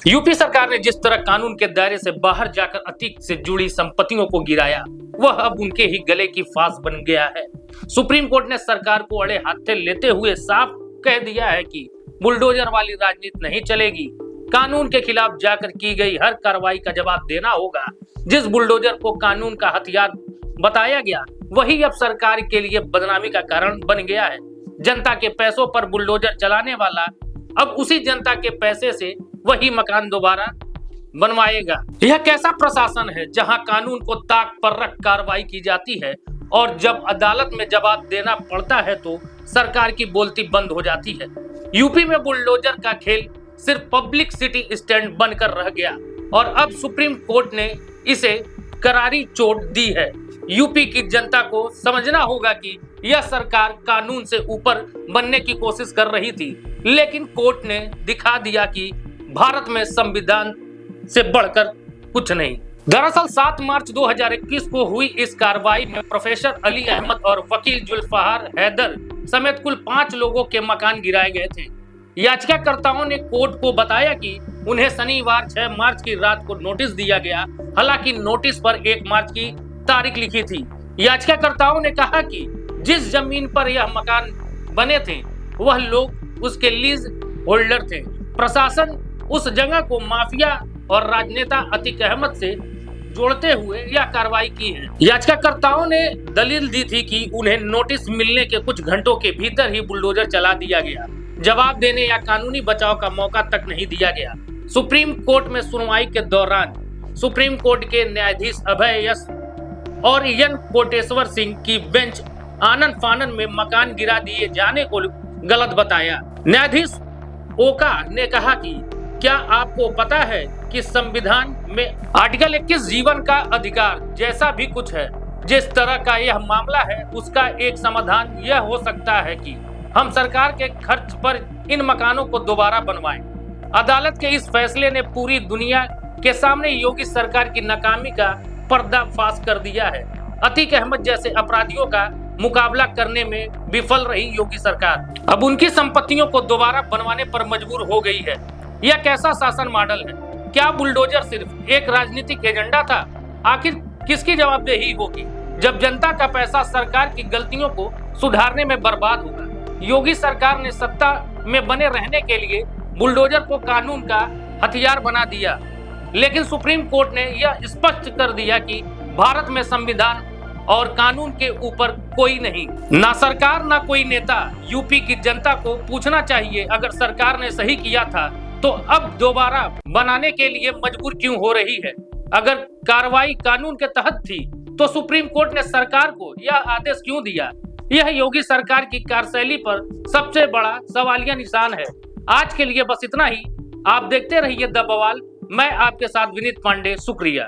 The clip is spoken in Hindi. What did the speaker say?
यूपी सरकार ने जिस तरह कानून के दायरे से बाहर जाकर अतीक से जुड़ी संपत्तियों को गिराया, वह अब उनके ही गले की फांस बन गया है। सुप्रीम कोर्ट ने सरकार को अड़े हाथे लेते हुए साफ कह दिया है कि बुलडोजर वाली राजनीति नहीं चलेगी। कानून के खिलाफ जाकर की गई हर कार्रवाई का जवाब देना होगा। जिस बुलडोजर को कानून का हथियार बताया गया, वही अब सरकार के लिए बदनामी का कारण बन गया है। जनता के पैसों पर बुलडोजर चलाने वाला अब उसी जनता के पैसे से वही मकान दोबारा बनवाएगा। यह कैसा प्रशासन है जहां कानून को ताक पर रख कार्रवाई की जाती है और जब अदालत में जवाब देना पड़ता है तो सरकार की बोलती बंद हो जाती है। यूपी में बुलडोजर का खेल सिर्फ पब्लिक सिटी स्टैंड बनकर रह गया और अब सुप्रीम कोर्ट ने इसे करारी चोट दी है। यूपी की जनता को समझना होगा कि यह सरकार कानून से ऊपर बनने की कोशिश कर रही थी, लेकिन कोर्ट ने दिखा दिया कि भारत में संविधान से बढ़कर कुछ नहीं। दरअसल 7 मार्च 2021 को हुई इस कार्रवाई में प्रोफेसर अली अहमद और वकील जुल्फकार हैदर समेत कुल 5 लोगों के मकान गिराए गए थे। याचिकाकर्ताओं ने कोर्ट को बताया कि उन्हें शनिवार 6 मार्च की रात को नोटिस दिया गया। हालांकि नोटिस पर 1 मार्च की तारीख लिखी थी। याचिकाकर्ताओं ने कहा कि जिस जमीन पर यह मकान बने थे वह लोग उसके लीज होल्डर थे। प्रशासन उस जगह को माफिया और राजनेता अतीक अहमद से जोड़ते हुए यह कार्रवाई की है। याचिकाकर्ताओं ने दलील दी थी कि उन्हें नोटिस मिलने के कुछ घंटों के भीतर ही बुलडोजर चला दिया गया। जवाब देने या कानूनी बचाव का मौका तक नहीं दिया गया। सुप्रीम कोर्ट में सुनवाई के दौरान सुप्रीम कोर्ट के न्यायाधीश अभय यस और एन कोटेश्वर सिंह की बेंच आनन फानन में मकान गिरा दिए जाने को गलत बताया। न्यायाधीश ओका ने कहा कि क्या आपको पता है कि संविधान में आर्टिकल 21 जीवन का अधिकार जैसा भी कुछ है। जिस तरह का यह मामला है उसका एक समाधान यह हो सकता है कि हम सरकार के खर्च पर इन मकानों को दोबारा बनवाएं। अदालत के इस फैसले ने पूरी दुनिया के सामने योगी सरकार की नाकामी का पर्दाफाश कर दिया है। अतीक अहमद जैसे अपराधियों का मुकाबला करने में विफल रही योगी सरकार अब उनकी संपत्तियों को दोबारा बनवाने पर मजबूर हो गई है। यह कैसा शासन मॉडल है? क्या बुलडोजर सिर्फ एक राजनीतिक एजेंडा था? आखिर किसकी जवाबदेही होगी जब जनता का पैसा सरकार की गलतियों को सुधारने में बर्बाद होगा? योगी सरकार ने सत्ता में बने रहने के लिए बुलडोजर को कानून का हथियार बना दिया, लेकिन सुप्रीम कोर्ट ने यह स्पष्ट कर दिया कि भारत में संविधान और कानून के ऊपर कोई नहीं, ना सरकार ना कोई नेता। यूपी की जनता को पूछना चाहिए, अगर सरकार ने सही किया था तो अब दोबारा बनाने के लिए मजबूर क्यों हो रही है? अगर कार्रवाई कानून के तहत थी तो सुप्रीम कोर्ट ने सरकार को यह आदेश क्यों दिया? यह योगी सरकार की कार्यशैली पर सबसे बड़ा सवालिया निशान है। आज के लिए बस इतना ही। आप देखते रहिए द बवाल। मैं आपके साथ विनीत पांडे। शुक्रिया।